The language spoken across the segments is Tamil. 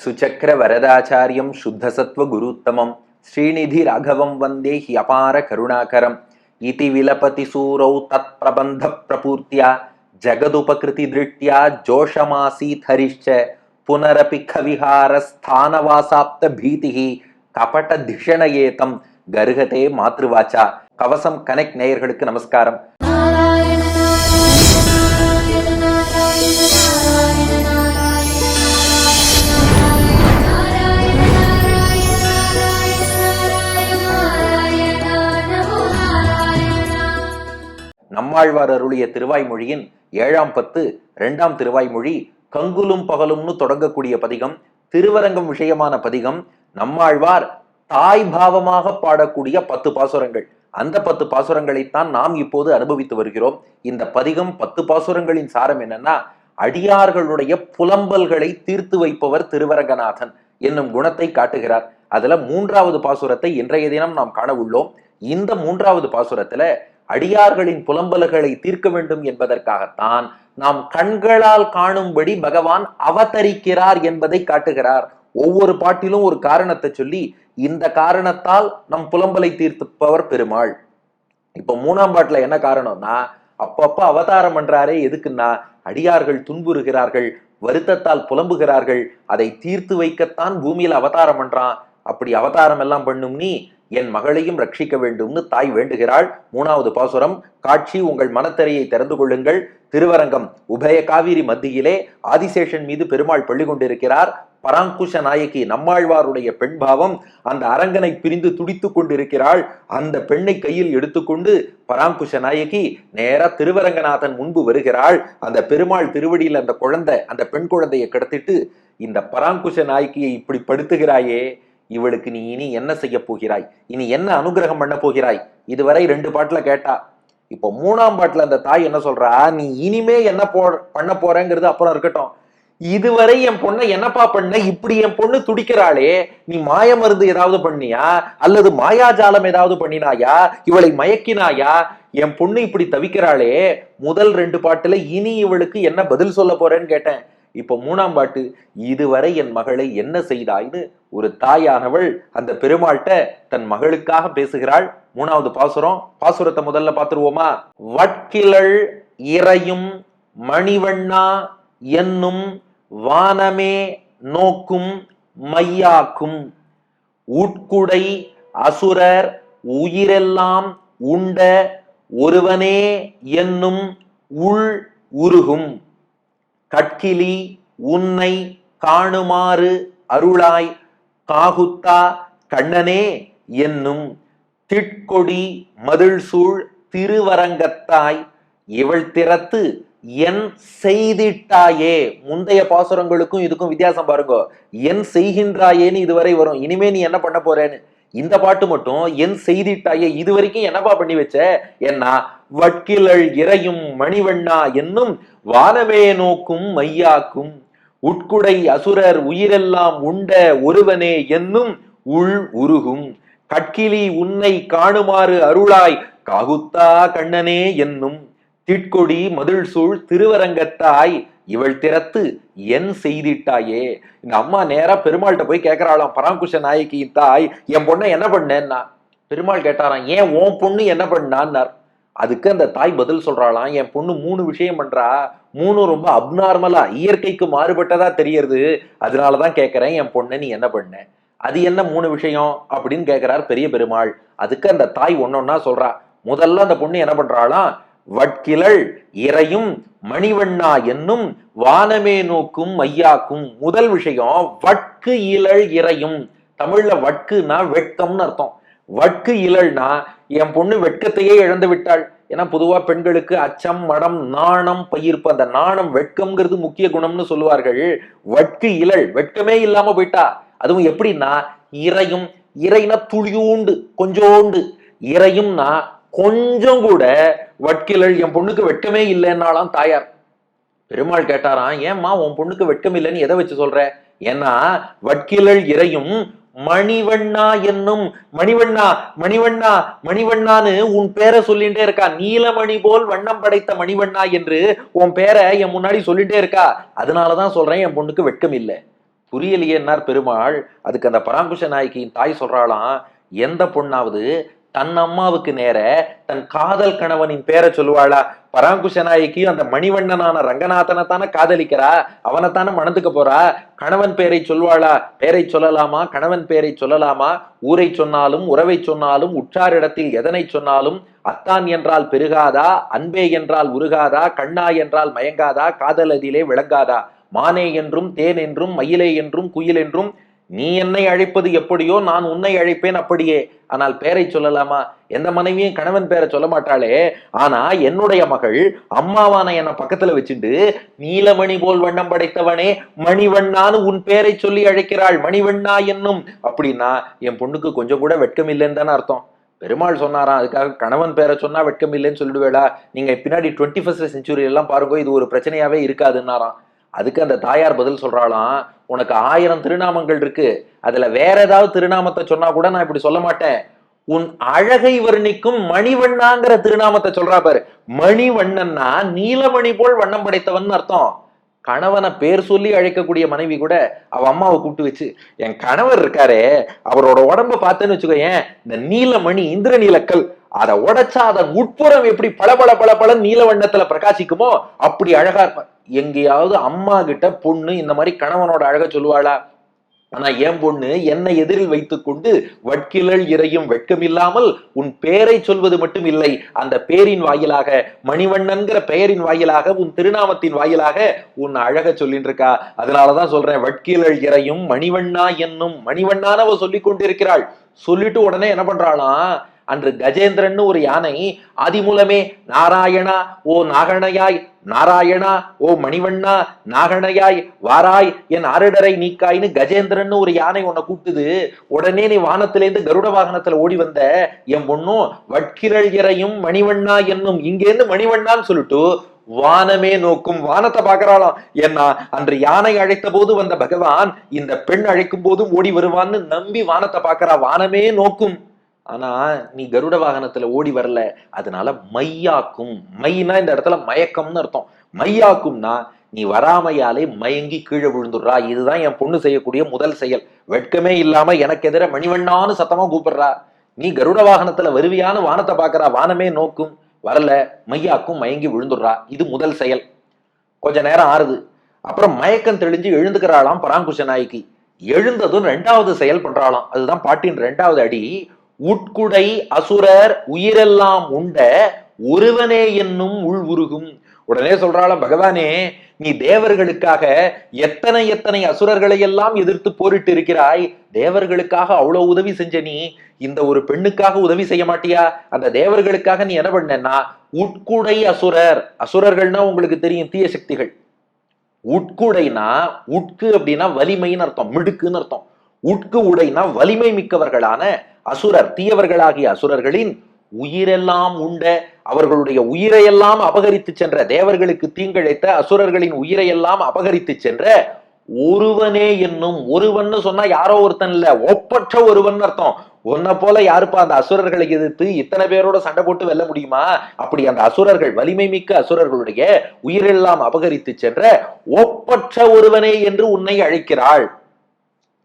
சுச்சக்கர வரதாச்சாரியம் சுத்தசத்வ குருத்தமம் ஸ்ரீநிதி ராகவம் வந்தே ஹி அபார கருணாகரம் இதி விலபதி சூரௌ தத் பிரபந்த பிரபூர்த்தியா ஜகதுபகிருதி திருஷ்டியா ஜோஷமாசீத் ஹரிஷ்ச புனரபி கவிஹார ஸ்தானவாசாப்த பீதிஹி கபட திஷணயேதம் கர்ஹதே மாத்ருவாச்சா. கவசம் கனெக்ட் நேயர்களுக்கு நமஸ்காரம். நம்மாழ்வார் அருளிய திருவாய்மொழியின் 7ஆம் பத்து 2ஆம் திருவாய்மொழி கங்குலும் பகலும்னு தொடங்கக்கூடிய பதிகம், திருவரங்கம் விஷயமான பதிகம். நம்மாழ்வார் தாய் பாவமாக பாடக்கூடிய 10 பாசுரங்கள். அந்த 10 பாசுரங்களைத்தான் நாம் இப்போது அனுபவித்து வருகிறோம். இந்த பதிகம் 10 பாசுரங்களின் சாரம் என்னன்னா, அடியார்களுடைய புலம்பல்களை தீர்த்து வைப்பவர் திருவரங்கநாதன் என்னும் குணத்தை காட்டுகிறார். அதுல 3வது பாசுரத்தை இன்றைய தினம் நாம் காண உள்ளோம். இந்த 3வது பாசுரத்துல அடியார்களின் புலம்பல்களை தீர்க்க வேண்டும் என்பதற்காகத்தான் நாம் கண்களால் காணும்படி பகவான் அவதரிக்கிறார் என்பதை காட்டுகிறார். ஒவ்வொரு பாட்டிலும் ஒரு காரணத்தை சொல்லி, இந்த காரணத்தால் நம் புலம்பலை தீர்த்துப்பவர் பெருமாள். இப்ப 3ஆம் பாட்டுல என்ன காரணம்னா, அப்பப்ப அவதாரம் பண்றாரே, எதுக்குன்னா அடியார்கள் துன்புறுகிறார்கள், வருத்தத்தால் புலம்புகிறார்கள், அதை தீர்த்து வைக்கத்தான் பூமியில அவதாரம் பண்றான். அப்படி அவதாரம் எல்லாம் பண்ணும் நீ என் மகளையும் ரட்சிக்க வேண்டும்னு தாய் வேண்டுகிறாள். 3வது பாசுரம், காட்சி உங்கள் மனத்திரையை திறந்து கொள்ளுங்கள். திருவரங்கம் உபய காவிரி மத்தியிலே ஆதிசேஷன் மீது பெருமாள் பள்ளி கொண்டிருக்கிறார். பராங்குஷ நாயகி நம்மாழ்வாருடைய பெண் பாவம் அந்த அரங்கனை பிரிந்து துடித்து கொண்டிருக்கிறாள். அந்த பெண்ணை கையில் எடுத்துக்கொண்டு பராங்குஷ நாயகி நேரா திருவரங்கநாதன் முன்பு வருகிறாள். அந்த பெருமாள் திருவடியில் அந்த குழந்தை, அந்த பெண் குழந்தையை கடத்திட்டு, இந்த பராங்குஷ நாயகியை இப்படி படுத்துகிறாயே, இவளுக்கு நீ இனி என்ன செய்ய போகிறாய், இனி என்ன அனுகிரகம் பண்ண போகிறாய், இதுவரை 2 பாட்டுல கேட்டா. இப்போ 3ஆம் பாட்டுல அந்த தாய் என்ன சொல்றா, நீ இனிமே என்ன பண்ண போறேங்கிறது அப்புறம் இருக்கட்டும், இதுவரை என் பொண்ணை என்னப்பா பண்ண, இப்படி என் பொண்ணு துடிக்கிறாளே, நீ மாய மருந்து ஏதாவது பண்ணியா, அல்லது மாயாஜாலம் ஏதாவது பண்ணினாயா, இவளை மயக்கினாயா, என் பொண்ணு இப்படி தவிக்கிறாளே, முதல் 2 பாட்டுல இனி இவளுக்கு என்ன பதில் சொல்ல போறேன்னு கேட்டேன். இப்போ 3ஆம் பாட்டு, இதுவரை என் மகளை என்ன செய்தாய்னு ஒரு தாயானவள் அந்த பெருமாள்கிட்ட தன் மகளுக்காக பேசுகிறாள். 3வது பாசுரம். பாசுரத்தை முதல்ல பார்த்துருவோமா. வட்கிழல் இறையும் மணிவண்ணா என்னும் வானமே நோக்கும் மையாக்கும் உட்குடை அசுரர் உயிரெல்லாம் உண்ட ஒருவனே என்னும் உள் உருகும் கட்கிலி உன்னை காணுமாறு அருளாய் காகுத்தா கண்ணனே என்னும் திட்கொடி மதில் சூழ் திருவரங்கத்தாய் இவள் திறத்து என் செய்திட்டாயே. முந்தைய பாசுரங்களுக்கும் இதுக்கும் வித்தியாசம் பாருங்க. என் செய்கின்றாயேன்னு இதுவரை வரும், இனிமே நீ என்ன பண்ண போறேன்னு. இந்த பாட்டு மட்டும் என் செய்திட்டாயே, இது வரைக்கும் என்னப்பா பண்ணி வச்ச என்ன, வட்கிழல் இறையும் மணிவண்ணா என்னும் வானமே நோக்கும் மையாக்கும் உட்குடை அசுரர் உயிரெல்லாம் உண்ட ஒருவனே என்னும் உள் உருகும் கட்கிலி உன்னை காணுமாறு அருளாய் காகுத்தா கண்ணனே என்னும் திட்கொடி மதில் சூழ் திருவரங்கத்தாய் இவள் திறத்து என் செய்திட்டாயே. இந்த அம்மா நேரா பெருமாள்கிட்ட போய் கேட்கிறாளாம், பராங்குஷ நாயகியின் தாய், என் பொண்ணை என்ன பண்ணேன்னா. பெருமாள் கேட்டாராம், ஏன் உன் பொண்ணு என்ன பண்ணான்னார். அதுக்கு அந்த தாய் பதில் சொல்றாளாம், என் பொண்ணு 3 விஷயம் பண்றா, 3 ரொம்ப அப்நார்மலா, இயற்கைக்கு மாறுபட்டதா தெரியறது, அதனாலதான் கேட்கிறேன், என் பொண்ணை நீ என்ன பண்ண, அது என்ன 3 விஷயம் அப்படின்னு கேட்கிறார் பெரிய பெருமாள். அதுக்கு அந்த தாய் ஒன்னொன்னா சொல்றா. முதல்ல அந்த பொண்ணு என்ன பண்றாளாம், வட்கிழல் இறையும் மணிவண்ணா என்னும் வானமே நோக்கும் மையாக்கும். முதல் விஷயம், வட்கு இழல் இறையும். தமிழ்ல வட்குனா வெட்கம்னு அர்த்தம். வட்கு இழல்னா என் பொண்ணு வெட்கத்தையே இழந்து விட்டாள். ஏன்னா பொதுவா பெண்களுக்கு அச்சம், மடம், நாணம், பயிர்ப்பு, அந்த நாணம் வெட்கம்ங்கிறது முக்கிய குணம்னு சொல்லுவார்கள். வட்கு இழல், வெட்கமே இல்லாம போயிட்டா. அதுவும் எப்படின்னா, இறையும், இறைனா துளியூண்டு கொஞ்சோண்டு, இறையும்னா கொஞ்சம் கூட. வட்கிழல், என் பொண்ணுக்கு வெட்கமே இல்லைன்னாலாம் தாயார். பெருமாள் கேட்டாராம், ஏம்மா உன் பொண்ணுக்கு வெட்கம் இல்லைன்னு எதை வச்சு சொல்ற. ஏன்னா வட்கிழல் இறையும் மணிவண்ணா என்னும், மணிவண்ணா மணிவண்ணா மணிவண்ணான்னு உன் பேரை சொல்லிட்டே இருக்கா. நீலமணி போல் வண்ணம் படைத்த மணிவண்ணா என்று உன் பேரை என் முன்னாடி சொல்லிட்டே இருக்கா. அதனாலதான் சொல்றேன், என் பொண்ணுக்கு வெட்கம் இல்லை. புரியலையேன்னார் பெருமாள். அதுக்கு அந்த பராங்குஷ நாயகியின் தாய் சொல்றாளாம், எந்த பொண்ணாவது தன் அம்மாவுக்கு நேர தன் காதல் கணவனின் பேரை சொல்லுவாளா? பராங்குஷ நாயகி அந்த மணிவண்ணனான ரங்கநாதனை தானே காதலிக்கிறா, அவனைத்தானே மணந்துக்க போறா. கணவன் பேரை சொல்வாளா? பேரை சொல்லலாமா? கணவன் பேரை சொல்லலாமா? ஊரை சொன்னாலும் உறவை சொன்னாலும் உற்றாரிடத்தில் எதனை சொன்னாலும் அத்தான் என்றால் பெருகாதா, அன்பே என்றால் உருகாதா, கண்ணா என்றால் மயங்காதா, காதல் அதிலே விளங்காதா, மானே என்றும் தேன் என்றும் மயிலே என்றும் குயில் என்றும் நீ என்னை அழைப்பது எப்படியோ நான் உன்னை அழைப்பேன் அப்படியே. ஆனால் பேரை சொல்லலாமா? எந்த மனைவியும் கணவன் பேரை சொல்ல மாட்டாளே. ஆனா என்னுடைய மகள் அம்மாவான என்ன பக்கத்துல வச்சுட்டு நீலமணி போல் வண்ணம் படைத்தவனே மணிவண்ணான்னு உன் பேரை சொல்லி அழைக்கிறாள், மணிவண்ணா என்னும். அப்படின்னா என் பொண்ணுக்கு கொஞ்சம் கூட வெட்கம் இல்லைன்னு தானே அர்த்தம். பெருமாள் சொன்னாராம், அதுக்காக கணவன் பேரை சொன்னா வெட்கம் இல்லைன்னு சொல்லிடுவேளா? நீங்க பின்னாடி 21st செஞ்சுரி எல்லாம் பாருங்க, இது ஒரு பிரச்சனையாவே இருக்காதுன்னாராம். அதுக்கு அந்த தாயார் பதில் சொல்றாளாம், உனக்கு 1000 திருநாமங்கள் இருக்கு, அதுல வேற ஏதாவது திருநாமத்தை சொன்னா கூட நான் இப்படி சொல்ல மாட்டேன். உன் அழகை வர்ணிக்கும் மணிவண்ணாங்கிற திருநாமத்தை சொல்றா பாரு. மணிவண்ணன்னா நீலமணி போல் வண்ணம் படைத்தவன் அர்த்தம். கணவனை பேர் சொல்லி அழைக்கக்கூடிய மனைவி கூட அவ அம்மாவை கூப்பிட்டு வச்சு, என் கணவர் இருக்காரே அவரோட உடம்ப பார்த்தேன்னு வச்சுக்கோ, ஏன் இந்த நீலமணி இந்திர நீலக்கல் அதை உடைச்சா அதன் உட்புறம் எப்படி பளபள நீல வண்ணத்துல பிரகாசிக்குமோ அப்படி அழகா இருப்பார். எங்கேயாவது அம்மா கிட்ட பொண்ணு இந்த மாதிரி கணவனோட அழக சொல்லுவாளா? ஆனா என் பொண்ணு என்னை எதிரில் வைத்துக் கொண்டு வட்கிழல் இறையும் வெட்கமில்லாமல் உன் பேரை சொல்வது மட்டும் இல்லை, அந்த பேரின் வாயிலாக, மணிவண்ணன்கிற பெயரின் வாயிலாக, உன் திருநாமத்தின் வாயிலாக உன் அழக சொல்லிட்டு இருக்கா. அதனாலதான் சொல்றேன், வட்கிழல் இறையும் மணிவண்ணா என்னும். மணிவண்ணானவ சொல்லி கொண்டிருக்கிறாள். சொல்லிட்டு உடனே என்ன பண்றாளாம், அன்று கஜேந்திரன் ஒரு யானை ஆதிமூலமே நாராயணா ஓ நாகணையாய், நாராயணா ஓ மணிவண்ணா நாகணையாய் வாராய் என் ஆரிடரை நீக்காய்னு கஜேந்திரன் ஒரு யானை உன்னை கூப்பிட்டுது. உடனே நீ வானத்திலேருந்து கருட வாகனத்துல ஓடி வந்த. என் பொண்ணும் வட்கிழல் இறையும் மணிவண்ணா என்னும், இங்கேருந்து மணிவண்ணான்னு சொல்லிட்டு வானமே நோக்கும். வானத்தை பாக்குறாளாம். ஏன்னா அன்று யானை அழைத்த போது வந்த பகவான் இந்த பெண் அழைக்கும் போதும் ஓடி வருவான்னு நம்பி வானத்தை பாக்குறா. வானமே நோக்கும். ஆனா நீ கருட வாகனத்துல ஓடி வரல, அதனால மையாக்கும். மைனா இந்த இடத்துல மயக்கம்னு அர்த்தம். மையாக்கும்னா நீ வராமையாலே மயங்கி கீழே விழுந்துடுறா. இதுதான் என் பொண்ணு செய்யக்கூடிய முதல் செயல். வெட்கமே இல்லாம எனக்கு எதிர மணிவண்ணான்னு சத்தமா கூப்பிடுறா. நீ கருட வாகனத்துல வருவியான்னு வானத்தை பாக்குறா. வானமே நோக்கும். வரல, மையாக்கும், மயங்கி விழுந்துடுறா. இது முதல் செயல். கொஞ்ச நேரம் ஆறுது. அப்புறம் மயக்கம் தெளிஞ்சு எழுந்துக்கிறாளாம் பராங்குஷ நாயகி. எழுந்ததும் 2வது செயல் பண்றாளாம். அதுதான் பாட்டின் 2வது அடி. உட்குடை அசுரர் உயிரெல்லாம் உண்ட ஒருவனே என்னும் உள் உருகும். உடனே சொல்றாளாம், பகவானே நீ தேவர்களுக்காக எத்தனை எத்தனை அசுரர்களை எல்லாம் எதிர்த்து போரிட்டு இருக்கிறாய். தேவர்களுக்காக அவ்வளவு உதவி செஞ்ச நீ இந்த ஒரு பெண்ணுக்காக உதவி செய்ய மாட்டியா? அந்த தேவர்களுக்காக நீ என்ன பண்ணா, உட்குடை அசுரர். அசுரர்கள்னா உங்களுக்கு தெரியும், தீய சக்திகள். உட்குடைனா, உட்கு அப்படின்னா வலிமைன்னு அர்த்தம், மிடுக்குன்னு அர்த்தம். உட்கு உடைனா வலிமை மிக்கவர்களான அசுரர், தீயவர்களாகிய அசுரர்களின் உயிரெல்லாம் உண்ட, அவர்களுடைய உயிரையெல்லாம் அபகரித்து சென்ற, தேவர்களுக்கு தீங்கிழைத்த அசுரர்களின் உயிரையெல்லாம் அபகரித்து சென்ற ஒருவனே என்னும். ஒருவன் சொன்னா யாரோ ஒருத்தன் இல்ல, ஒப்பற்ற ஒருவன் அர்த்தம். உன்னை போல யாருப்பா அந்த அசுரர்களை எதிர்த்து இத்தனை பேரோட சண்டை போட்டு வெல்ல முடியுமா? அப்படி அந்த அசுரர்கள், வலிமை மிக்க அசுரர்களுடைய உயிரெல்லாம் அபகரித்து சென்ற ஒப்பற்ற ஒருவனே என்று உன்னை அழைக்கிறாள்.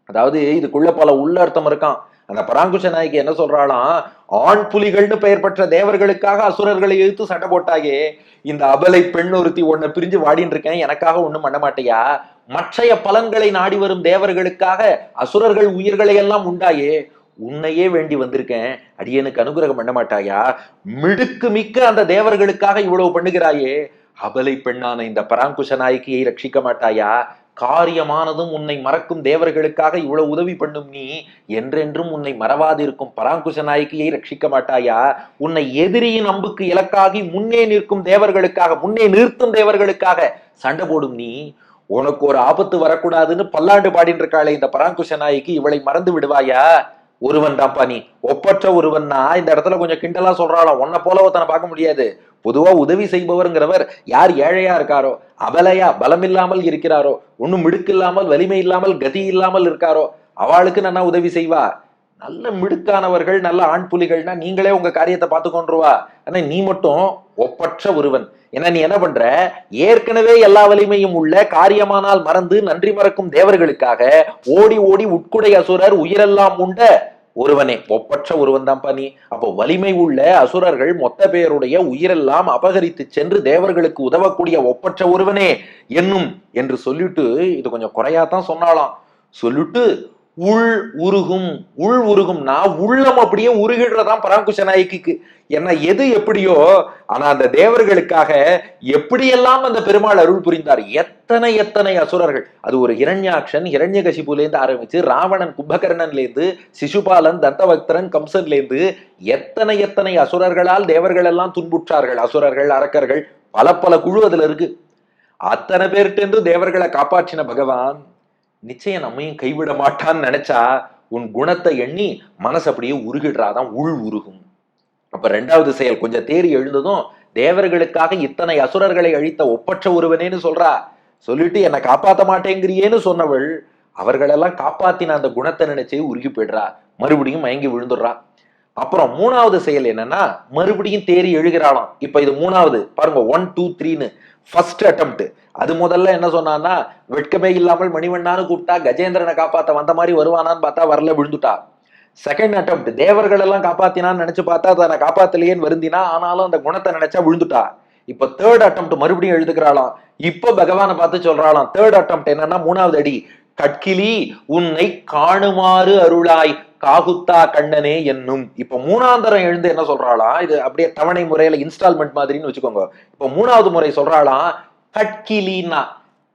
அதாவது இதுக்குள்ள பல உள்ளர்த்தம் இருக்கான். அந்த பராங்குஷ நாயகி என்ன சொல்றாளாம், ஆண் புலிகள்னு பெயர் பெற்ற தேவர்களுக்காக அசுரர்களை எதிர்த்து சண்டை போட்டாயே, இந்த அபலை பெண் ஒருத்தி உன்னை பிரிஞ்சு வாடின்னு இருக்கேன், எனக்காக ஒண்ணும் பண்ண மாட்டியா? மற்றைய பலன்களை நாடி வரும் தேவர்களுக்காக அசுரர்கள் உயிர்களை எல்லாம் உண்டாயே, உன்னையே வேண்டி வந்திருக்கேன், அடியனுக்கு அனுகிரகம் பண்ண மாட்டாயா? மிடுக்கு மிக்க அந்த தேவர்களுக்காக இவ்வளவு பண்ணுகிறாயே, அபலை பெண்ணான இந்த பராங்குஷ நாயகியை ரட்சிக்க மாட்டாயா? காரியமானதும் உன்னை மறக்கும் தேவர்களுக்காக இவ்வளவு உதவி பண்ணும் நீ என்றென்றும் உன்னை மறவாதிருக்கும் பராங்குஷ நாயகியை ரட்சிக்க மாட்டாயா? உன்னை எதிரியின் அம்புக்கு இலக்காகி முன்னே நிற்கும் தேவர்களுக்காக, முன்னே நிறுத்தும் தேவர்களுக்காக சண்டை போடும் நீ, உனக்கு ஒரு ஆபத்து வரக்கூடாதுன்னு பல்லாண்டு பாடின்னு இருக்காளே இந்த பராங்குஷ நாயகி, இவளை மறந்து விடுவாயா? ஒருவன் தான்ப்பா நீ, ஒப்பற்ற ஒருவன்னா இந்த இடத்துல கொஞ்சம் கிண்டலா சொல்றாளோ. உன்னை போல ஒருத்தனை பார்க்க முடியாது. பொதுவா உதவி செய்பவர்ங்கிறவர் யார் ஏழையா இருக்காரோ, அபலையா பலம் இல்லாமல் இருக்கிறாரோ, ஒன்னும் மிடுக்கு இல்லாமல் வலிமை இல்லாமல் கதி இல்லாமல் இருக்காரோ, அவளுக்கு நான் உதவி செய்வா. நல்ல மிடுக்கானவர்கள், நல்ல ஆண் புலிகள்னா நீங்களே உங்க காரியத்தை பார்த்து கொண்டுருவா. ஆனா நீ மட்டும் ஒப்பற்ற ஒருவன். ஏன்னா நீ என்ன பண்ற, ஏற்கனவே எல்லா வலிமையும் உள்ள காரியமானால் மறந்து நன்றி மறக்கும் தேவர்களுக்காக ஓடி ஓடி உட்குடை அசுரர் உயிரெல்லாம் உண்ட ஒருவனே, ஒப்பற்ற ஒருவன் தான்ப்பா நீ. அப்போ வலிமை உள்ள அசுரர்கள் மொத்த பேருடைய உயிரெல்லாம் அபகரித்து சென்று தேவர்களுக்கு உதவக்கூடிய ஒப்பற்ற ஒருவனே என்னும் என்று சொல்லிட்டு, இது கொஞ்சம் குறையாதான் சொன்னாலாம். சொல்லிட்டு உள் உருகும், உள் உருகும்னா உள்ளம் அப்படியே உருகிடுறதான் பராங்குஷ நாயகிக்கு. ஏன்னா எது எப்படியோ, ஆனா அந்த தேவர்களுக்காக எப்படியெல்லாம் அந்த பெருமாள் அருள் புரிந்தார். எத்தனை எத்தனை அசுரர்கள், அது ஒரு இரண்யாக்ஷன் இரண்யகசிபுல இருந்து ஆரம்பிச்சு ராவணன் கும்பகர்ணன்ல இருந்து சிசுபாலன் தந்தவக்தரன் கம்சன்ல இருந்து எத்தனை எத்தனை அசுரர்களால் தேவர்கள் எல்லாம் துன்புற்றார்கள். அசுரர்கள் அரக்கர்கள் பல பல குழு அதுல இருக்கு. அத்தனை பேர்கிட்ட தேவர்களை காப்பாற்றின பகவான் நிச்சயம் நம்மையும் கைவிட மாட்டான்னு நினைச்சா உன் குணத்தை எண்ணி மனசு அப்படியே உருகிடுறாதான் உள் உருகும். அப்ப ரெண்டாவது செயல் கொஞ்சம் தேறி எழுந்ததும் தேவர்களுக்காக இத்தனை அசுரர்களை அழித்த ஒப்பற்ற ஒருவனேன்னு சொல்றா. சொல்லிட்டு என்னை காப்பாத்த மாட்டேங்கிறியேன்னு சொன்னவள் அவர்களெல்லாம் காப்பாத்தின அந்த குணத்தை நினைச்சே உருகி போயிடுறா. மறுபடியும் மயங்கி விழுந்துடுறா. அப்புறம் மூணாவது செயல் என்னன்னா, மறுபடியும் தேறி எழுகிறாளாம். இப்ப இது மூணாவது பாருங்க, 1 2 3ன்னு ஃபர்ஸ்ட் அட்டெம்ப்ட். அது முதல்ல என்ன சொன்னான்னா, வெட்கமே இல்லாமல் மணிவண்ணான்னு கூப்பிட்டா கஜேந்திரனை காப்பாத்த வந்த மாதிரி வருவானான்னு பார்த்தா வரல, விழுந்துட்டா. செகண்ட் அட்டெம்ப்ட், தேவர்கள் எல்லாம் காப்பாத்தினான்னு நினைச்சு பார்த்தா தன்னை காப்பாத்தலையேன்னு வருந்தினா, ஆனாலும் அந்த குணத்தை நினைச்சா விழுந்துட்டா. இப்ப தேர்ட் அட்டெம்ப்ட் மறுபடியும் எழுதுகிறாளாம். இப்ப பகவானை பார்த்து சொல்றாளாம். தேர்ட் அட்டெம்ப்ட் என்னன்னா, மூணாவது அடி, கட்கிலி உன்னை காணுமாறு அருளாய் காகுத்தா கண்ணனே என்னும். இப்ப மூணாந்தரம் எழுந்து என்ன சொல்றாளாம், இது அப்படியே தவணை முறையில இன்ஸ்டால்மெண்ட் மாதிரின்னு வச்சுக்கோங்க. இப்ப மூணாவது முறை சொல்றாளாம், கட்கிலினா.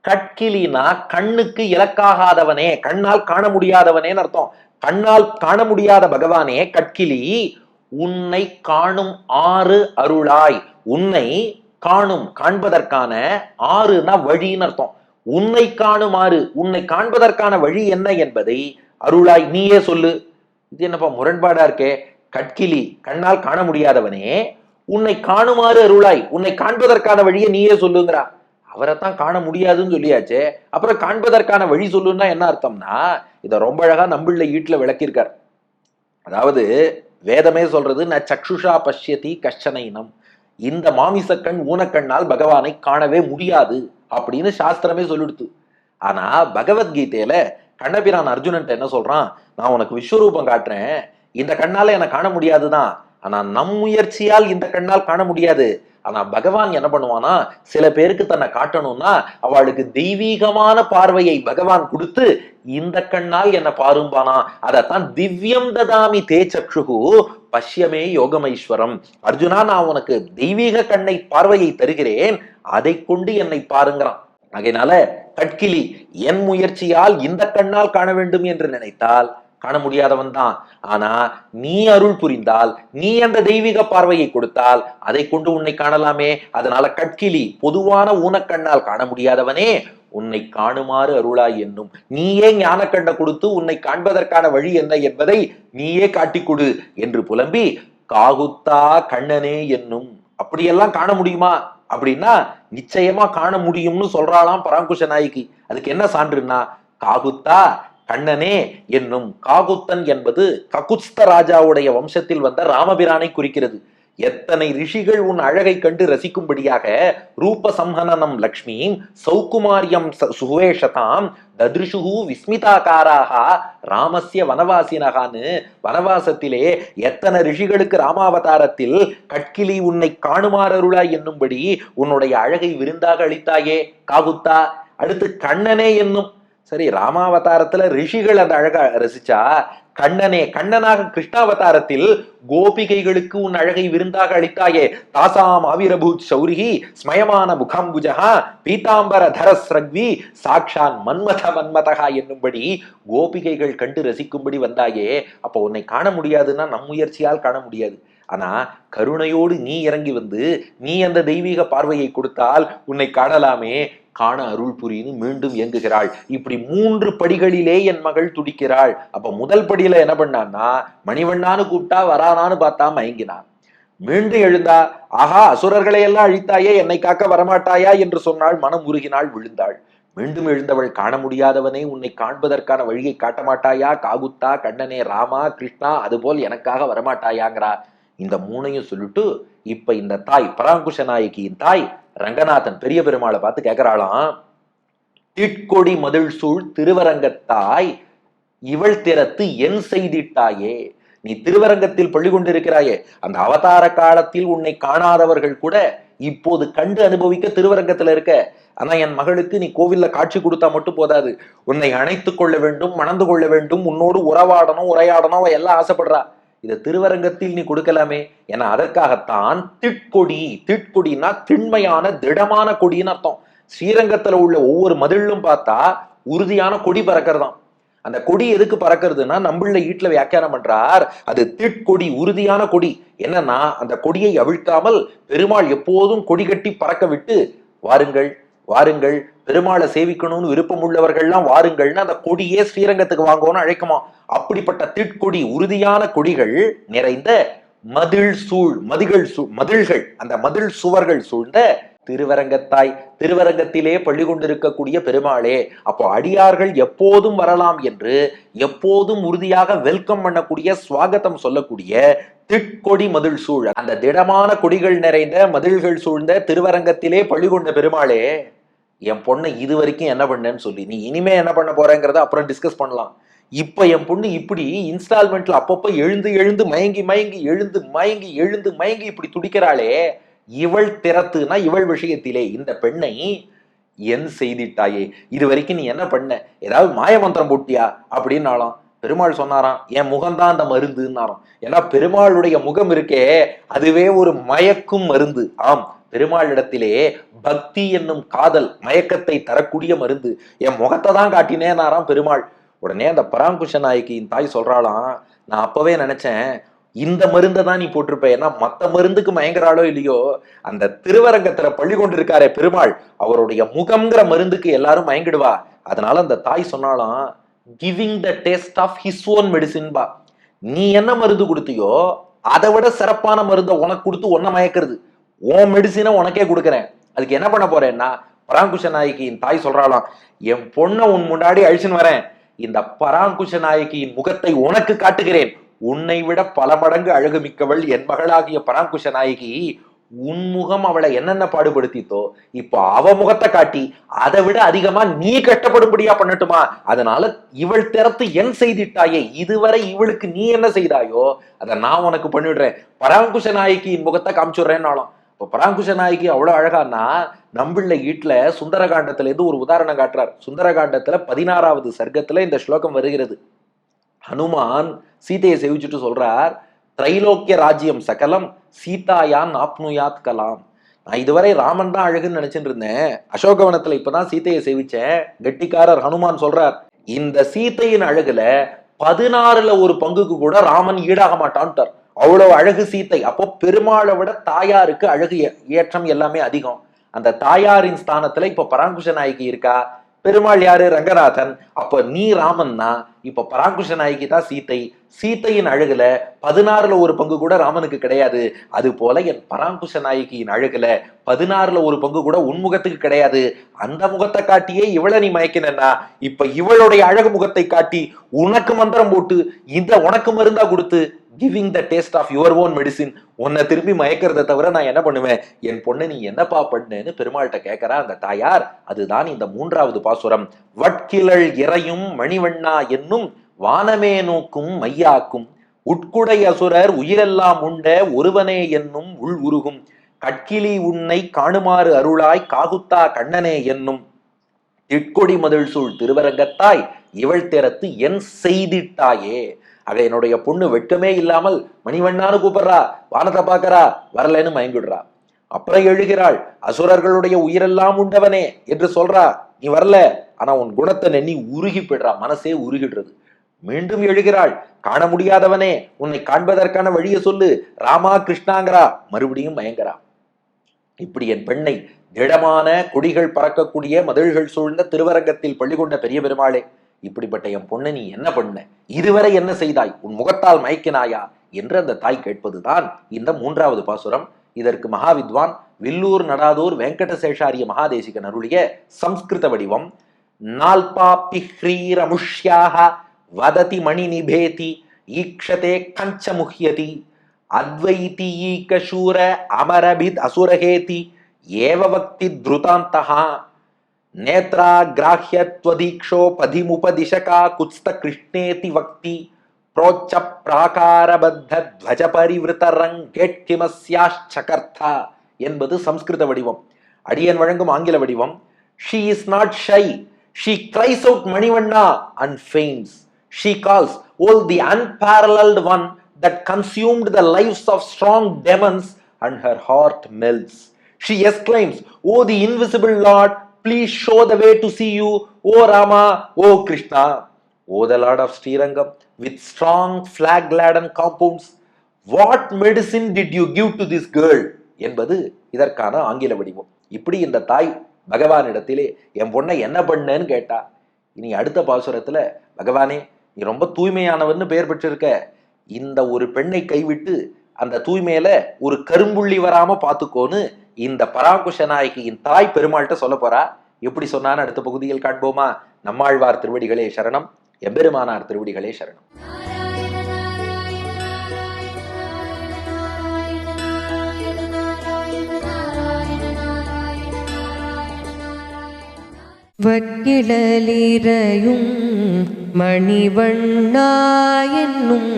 கட்கிலினா கண்ணுக்கு இலக்காகாதவனே, கண்ணால் காண முடியாதவனேன்னு அர்த்தம். கண்ணால் காண முடியாத பகவானே கட்கிலி உன்னை காணும் ஆறு அருளாய். உன்னை காணும், காண்பதற்கான, ஆறுனா வழின்னு அர்த்தம். உன்னை காணுமாறு, உன்னை காண்பதற்கான வழி என்ன என்பதை அருளாய் நீயே சொல்லு. இது என்னப்பா முரண்பாடா இருக்கே. கட்கிலி கண்ணால் காண முடியாதவனே உன்னை காணுமாறு அருளாய், உன்னை காண்பதற்கான வழியை நீயே சொல்லுங்கிறா. அவரைத்தான் காண முடியாதுன்னு சொல்லியாச்சே, அப்புறம் காண்பதற்கான வழி சொல்லுன்னா என்ன அர்த்தம்னா, இதை ரொம்ப அழகா நம்பிள்ளை ஈட்டுல விளக்கியிருக்கார். அதாவது வேதமே சொல்றது, ந சக்ஷுஷா பஷ்யதி கஷ்டனைனம், இந்த மாமிசக்கண் ஊனக்கண்ணால் பகவானை காணவே முடியாது அப்படின்னு சாஸ்திரமே சொல்லிடுத்து. ஆனா பகவத்கீதையில கண்ணபிரான் அர்ஜுனன் என்ன சொல்றான், நான் உனக்கு விஸ்வரூபம் காட்டுறேன், இந்த கண்ணால எனக்கு காண முடியாதுதான், ஆனா நம் முயற்சியால் இந்த கண்ணால் காண முடியாது. ஆனா பகவான் என்ன பண்ணுவானா, சில பேருக்கு தன்னை காட்டணும்னா அவளுக்கு தெய்வீகமான பார்வையை பகவான் கொடுத்து இந்த கண்ணால் என்ன பாரும்பானா. அதத்தான் திவ்யம் ததாமி தே சக்ஷுகு பஷ்யமே யோகமைஸ்வரம். அர்ஜுனா, நான் உனக்கு தெய்வீக கண்ணை பார்வையை தருகிறேன், அதை கொண்டு என்னை பாருங்கிறான். அதனால கட்கிலி என் முயற்சியால் இந்த கண்ணால் காண வேண்டும் என்று நினைத்தால் காண முடியாதவன் தான். ஆனா நீ அருள் புரிந்தால், நீ அந்த தெய்வீக பார்வையை கொடுத்தால் அதை கொண்டு உன்னை காணலாமே. அதனால கட்கிலி பொதுவான ஊனக்கண்ணால் காண முடியாதவனே உன்னை காணுமாறு அருளாய் என்னும். நீயே ஞானக்கண்ணை கொடுத்து உன்னை காண்பதற்கான வழி என்ன என்பதை நீயே காட்டிக் கொடு என்று புலம்பி காகுத்தா கண்ணனே என்னும். அப்படியெல்லாம் காண முடியுமா அப்படின்னா நிச்சயமா காண முடியும்னு சொல்றாளாம் பராங்குஷ நாயகி. அதுக்கு என்ன சான்றுன்னா, காகுத்தா கண்ணனே என்னும். காகுத்தன் என்பது ககுஸ்த ராஜாவுடைய வம்சத்தில் வந்த ராமபிரானை குறிக்கிறது. எத்தனை ரிஷிகள் உன் அழகை கண்டு ரசிக்கும்படியாக ரூப சம்ஹனனம் லக்ஷ்மீம் சௌகுமாரியம் சுவேஷதாம் தத்ருஷுகு விஸ்மிதாகாராக ராமஸ்ய வனவாசினகான்னு, வனவாசத்திலே எத்தனை ரிஷிகளுக்கு ராமாவதாரத்தில் கட்கிலி உன்னை காணுமாறருளாய் என்னும்படி உன்னுடைய அழகை விருந்தாக அளித்தாயே காகுத்தா. அடுத்து கண்ணனே என்னும். சரி, ராமாவதாரத்துல ரிஷிகள் அந்த அழகா ரசிச்சா, கண்ணனே கண்ணனாக கிருஷ்ணாவதாரத்தில் கோபிகைகளுக்கு உன் அழகை விருந்தாக அளித்தாயே. தாசாம் ஆவிரபூத் சௌரிஹி ஸ்மயமான முகாம்புஜகா பீதாம்பர தரஸ்ரக்வி சாக்ஷான் மன்மத மன்மதகா என்னும்படி கோபிகைகள் கண்டு ரசிக்கும்படி வந்தாயே. அப்போ உன்னை காண முடியாதுன்னா நம் முயற்சியால் காண முடியாது. ஆனா கருணையோடு நீ இறங்கி வந்து நீ அந்த தெய்வீக பார்வையை கொடுத்தால் உன்னை காணலாமே, காண அருள் புரின்னு மீண்டும் இயங்குகிறாள். இப்படி 3 படிகளிலே என் மகள் துடிக்கிறாள். அப்ப முதல் படியில என்ன பண்ணான்னா, மணிவண்ணான்னு கூப்பிட்டா வரானான்னு பார்த்தா மயங்கினான். மீண்டும் எழுந்தா, ஆஹா அசுரர்களை எல்லாம் அழித்தாயே, என்னை காக்க வரமாட்டாயா என்று சொன்னாள். மனம் உருகினாள், விழுந்தாள். மீண்டும் எழுந்தவள் காண முடியாதவனே உன்னை காண்பதற்கான வழியை காட்ட மாட்டாயா? காகுத்தா, கண்ணனே, ராமா, கிருஷ்ணா, அதுபோல் எனக்காக வரமாட்டாயாங்கிறா. இந்த மூணையும் சொல்லிட்டு இப்ப இந்த தாய் பராங்குஷ நாயகியின் தாய் ரங்கநாதன் பெரிய பெருமாளை பார்த்து கேட்கிறாளாம், திட்கொடி மதில் சூழ் திருவரங்கத்தாய் இவள் திறத்து என் செய்திட்டாயே. நீ திருவரங்கத்தில் பள்ளி கொண்டிருக்கிறாயே, அந்த அவதார காலத்தில் உன்னை காணாதவர்கள் கூட இப்போது கண்டு அனுபவிக்க திருவரங்கத்துல இருக்க. ஆனா என் மகளுக்கு நீ கோவில்ல காட்சி கொடுத்தா மட்டும் போதாது, உன்னை அணைத்துக் கொள்ள வேண்டும், மணந்து கொள்ள வேண்டும், உன்னோடு உறவாடணும், உரையாடணும், அவ எல்லாம் ஆசைப்படுறா. இதை திருவரங்கத்தில் நீ கொடுக்கலாமே. ஏன்னா அதற்காகத்தான் திட்கொடி. திட்கொடினா திண்மையான திடமான கொடின்னு அர்த்தம். ஸ்ரீரங்கத்துல உள்ள ஒவ்வொரு மதிலும் பார்த்தா உறுதியான கொடி பறக்கிறதாம். அந்த கொடி எதுக்கு பறக்கிறதுனா நம்மள வீட்டுல வியாக்கியானம் பண்றார், அது திட்கொடி, உறுதியான கொடி. என்னன்னா அந்த கொடியை அவிழ்க்காமல் பெருமாள் எப்போதும் கொடி கட்டி பறக்க விட்டு, வாருங்கள் வாருங்கள் பெருமாளை சேவிக்கணும்னு விருப்பம் உள்ளவர்கள்லாம் வாருங்கள்னு அந்த கொடியே ஸ்ரீரங்கத்துக்கு வாங்குவோம்னு அழைக்குமா. அப்படிப்பட்ட திட்கொடி, உறுதியான கொடிகள் நிறைந்த மதில் சூழ், மதில்கள், அந்த மதில் சுவர்கள் சூழ்ந்த திருவரங்கத்தாய், திருவரங்கத்திலே பள்ளி கொண்டிருக்கக்கூடிய பெருமாளே. அப்போ அடியார்கள் எப்போதும் வரலாம் என்று எப்போதும் உறுதியாக வெல்கம் பண்ணக்கூடிய, ஸ்வாகத்தம் சொல்லக்கூடிய திட்கொடி மதில் சூழ், அந்த திடமான கொடிகள் நிறைந்த மதில்கள் சூழ்ந்த திருவரங்கத்திலே பள்ளி கொண்ட பெருமாளே, என் பொண்ணை இது வரைக்கும் என்ன பண்ணேன்னு சொல்லி நீ இனிமே என்ன பண்ண போறேங்கிறத அப்புறம் டிஸ்கஸ் பண்ணலாம். இப்ப என் பொண்ணு இப்படி இன்ஸ்டால்மெண்ட்ல அப்பப்ப எழுந்து எழுந்து மயங்கி மயங்கி எழுந்து மயங்கி எழுந்து மயங்கி இப்படி துடிக்கிறாளே, இவள் திறத்துனா இவள் விஷயத்திலே இந்த பெண்ணை என் செய்திட்டாயே. இது வரைக்கும் நீ என்ன பண்ண? ஏதாவது மாயமந்திரம் போட்டியா அப்படின்னாலும் பெருமாள் சொன்னாராம், என் முகம்தான் அந்த மருந்துன்னாராம். ஏன்னா பெருமாளுடைய முகம் இருக்கே, அதுவே ஒரு மயக்கும் மருந்து. ஆம், பெருமாளிடத்திலே பக்தி என்னும் காதல் மயக்கத்தை தரக்கூடிய மருந்து. என் முகத்தை தான் காட்டினேனாராம் பெருமாள். உடனே அந்த பராங்குஷ நாயகியின் தாய் சொல்றாளாம், நான் அப்பவே நினைச்சேன் இந்த மருந்தை தான் நீ போட்டிருப்ப. ஏன்னா மத்த மருந்துக்கு மயங்குறாளோ இல்லையோ, அந்த திருவரங்கத்துல பள்ளி கொண்டு இருக்காரே பெருமாள், அவருடைய முகம்ங்கிற மருந்துக்கு எல்லாரும் மயங்கிடுவா. அதனால அந்த தாய் சொன்னாலாம், giving the taste of his own medicine பா. நீ என்ன மருந்து கொடுத்தியோ அதை விட சிறப்பான மருந்தை உனக்கு கொடுத்து உன்ன மயக்கிறது. உன் மெடிசினை உனக்கே கொடுக்குறேன். அதுக்கு என்ன பண்ண போறேன்னா, பராங்குஷ நாயகியின் தாய் சொல்றாளாம், என் பொண்ணை உன் முன்னாடி அழிச்சுன்னு வரேன், இந்த பராங்குஷ நாயகியின் முகத்தை உனக்கு காட்டுகிறேன். உன்னை விட பல மடங்கு அழகு மிக்கவள் என் மகளாகிய பராங்குஷ நாயகி. உன்முகம் அவளை என்னென்ன பாடுபடுத்தித்தோ, இப்போ அவ முகத்தை காட்டி அதை விட அதிகமா நீ கஷ்டப்படும்படியா பண்ணட்டுமா? அதனால இவள் திறத்து என் செய்திட்டாயே, இதுவரை இவளுக்கு நீ என்ன செய்தாயோ அதை நான் உனக்கு பண்ணிடுறேன். பராங்குஷ நாயகியின் முகத்தை காமிச்சுடுறேன்னாலும். இப்போ பராங்குஷ நாயகி அவ்வளவு அழகானா, நம்பிள்ள வீட்டுல சுந்தரகாண்டத்துல இருந்து ஒரு உதாரணம் காட்டுறார். சுந்தரகாண்டத்துல 16வது சர்க்கத்துல இந்த ஸ்லோகம் வருகிறது. ஹனுமான் சீதையை சேவிச்சுட்டு சொல்றார், திரைலோக்கிய ராஜ்யம் சகலம் சீதாயான் ஆப்னுயாத் கலாம். நான் இதுவரை ராமன் தான் அழகுன்னு நினைச்சிட்டு இருந்தேன், அசோகவனத்துல இப்பதான் சீதையை சேவிச்சேன். கெட்டிக்காரர் ஹனுமான் சொல்றார், இந்த சீதையின் அழகுல 16ல ஒரு பங்குக்கு கூட ராமன் ஈடாக மாட்டான்ட்டார். அவ்வளவு அழகு சீத்தை. அப்போ பெருமாளை விட தாயாருக்கு அழகு ஏற்றம் எல்லாமே அதிகம். அந்த தாயாரின் ஸ்தானத்துல இப்ப பராங்குஷ நாயகி இருக்கா. பெருமாள் யாரு? ரங்கநாதன். அப்ப நீ ராமன்னா இப்ப பராங்குஷ நாயகி தான் சீத்தை. சீத்தையின் அழகுல 16ல ஒரு பங்கு கூட ராமனுக்கு கிடையாது. அது போல என் பராங்குஷ நாயகியின் அழகுல 16ல ஒரு பங்கு கூட உன்முகத்துக்கு கிடையாது. அந்த முகத்தை காட்டியே இவளை நீ மயக்கினா, இப்ப இவளுடைய அழகு முகத்தை காட்டி உனக்கு மந்திரம் போட்டு இந்த உனக்கு மருந்தா கொடுத்து giving the taste of your own medicine, உன்னை திரும்பி மயக்கிறத தவிர நான் என்ன பண்ணுவேன்? என் பொண்ணு நீ என்னப்பா பண்ணுன்னு பெருமாள்கிட்ட கேட்கிறா அந்த தாயார். அதுதான் இந்த 3வது பாசுரம். வட்கிழல் இறையும் மணிவண்ணா என்னும் வானமே நோக்கும் மையாக்கும் உட்குடை அசுரர் உயிரெல்லாம் உண்ட ஒருவனே என்னும் உள் உருகும் கட்கிலி உன்னை காணுமாறு அருளாய் காகுத்தா கண்ணனே என்னும் திட்கொடி மதில் சூழ் திருவரங்கத்தாய் இவள் திறத்து என் செய்திட்டாயே. ஆக என்னுடைய பொண்ணு வெட்கமே இல்லாமல் மணிவண்ணான்னு கூப்பிடுறா, வானத்தை பாக்குறா, வரலன்னு மயங்கிடுறா. அப்புறம் எழுகிறாள், அசுரர்களுடைய உயிரெல்லாம் உண்டவனே என்று சொல்றா, நீ வரல, ஆனா உன் குணத்தை நெண்ணி உருகி போயிடுறா, மனசே உருகிடுறது. மீண்டும் எழுகிறாள், காண முடியாதவனே உன்னை காண்பதற்கான வழியை சொல்லு, ராமா கிருஷ்ணாங்கிறா, மறுபடியும் மயங்கரா. இப்படி என் பெண்ணை திடமான கொடிகள் பறக்கக்கூடிய மதில்கள் சூழ்ந்த திருவரங்கத்தில் பள்ளி கொண்ட பெரிய பெருமாளே, இப்படிப்பட்ட என் பொண்ணு நீ என்ன பண்ண? இதுவரை என்ன செய்தாய்? உன் முகத்தால் மயக்கினாயா என்று அந்த தாய் கேட்பதுதான் இந்த 3வது பாசுரம். இதற்கு மகாவித்வான் வில்லூர் நடாதூர் வெங்கடசேஷாரிய மகாதேசிகன் அருளிய சம்ஸ்கிருத வடிவம். நால்பாப்பி ஹ்ரீரமுஷ்யாக வததி மணி நிபேதி ஈக்ஷதே கஞ்ச முஹ்யதி அத்வைதி ஈகசூர அமரபித் அசுரஹேதி ஏவ பக்தி த்ருதாந்தஹா நேத்ரா கிராஹ்யத்வதீக்ஷோ பதிமுபதிஷகா குத்ஸ்த கிருஷ்ணேதி வக்தி प्रोच्च प्राकारबद्ध ध्वज परिवृत रंगेट्किमस्याश्चकर्था என்பது சம்ஸ்கிருத வடிவம். அடியன் வழங்கும் ஆங்கில வடிவம். She is not shy. She cries out Manivanna and faints. She calls, "Oh, the unparalleled one that consumed the lives of strong demons," and her heart melts. She exclaims, "Oh, the invisible Lord, please show the way to see you. Oh Rama, oh Krishna." O the Lord of Srirangam, with strong flag-laden compounds, what medicine did you give to this girl? என்பது இதற்கான ஆங்கில வடிவம். இப்படி இந்த தாய் பகவானிடத்திலே என் பொண்ணை என்ன பண்ணேன்னு கேட்டா. இனி அடுத்த பாசுரத்துல, பகவானே நீ ரொம்ப தூய்மையானவன்னு பெயர் பெற்றிருக்க, இந்த ஒரு பெண்ணை கைவிட்டு அந்த தூய்மையில ஒரு கரும்புள்ளி வராம பாத்துக்கோன்னு இந்த பராங்குஷ நாயகியின் தாய் பெருமாள்கிட்ட சொல்ல போறா. எப்படி சொன்னான்னு அடுத்த பகுதியில் காண்போமா. நம்மாழ்வார் திருவடிகளே சரணம், எம்பெருமானார் திருவடிகளே சரணம். வட்கிழலிரையும் மணிவண்ணா என்னும்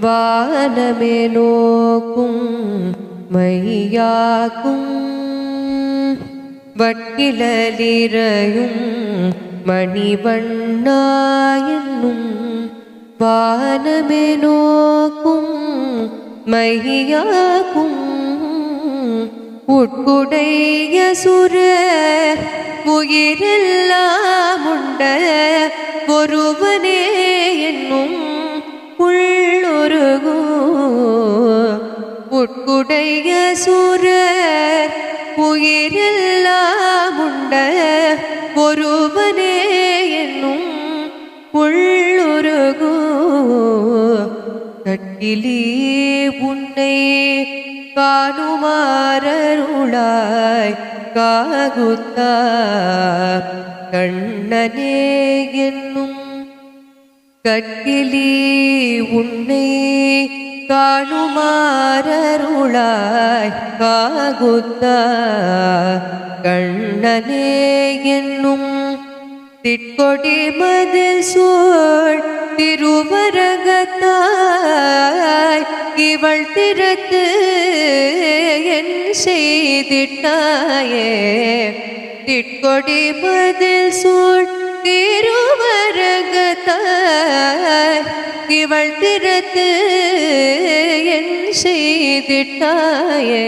வானமே நோக்கும் மையாக்கும். வட்கிழலிரையும் மணிவண்ணா என்னும் வானமே நோக்கும் மையாக்கும். உட்குடைய சுரர் உயிரெல்லாம் உண்ட ஒருவனே என்னும் உள்ளுருகும். உட்குடைய சுரர் உயிரெல்லாம் உண்ட ஒருவனே என்னும் உள்ளுருகும். கட்டிலே உன்னை காணுமாறருளாய் காகுத்தா கண்ணனே என்னும். கட்டிலே உன்னை காணுமாறருளாய் காகுத்தா கண்ணனே என்னும். திட்கொடி மதில் சூழ் திருவரங்கத்தாய் இவள் திறத்து என் செய்திட்டாயே. திட்கொடி மதில் சூழ் திருவரங்கத்தாய் இவள் திறத்து என் செய்திட்டாயே.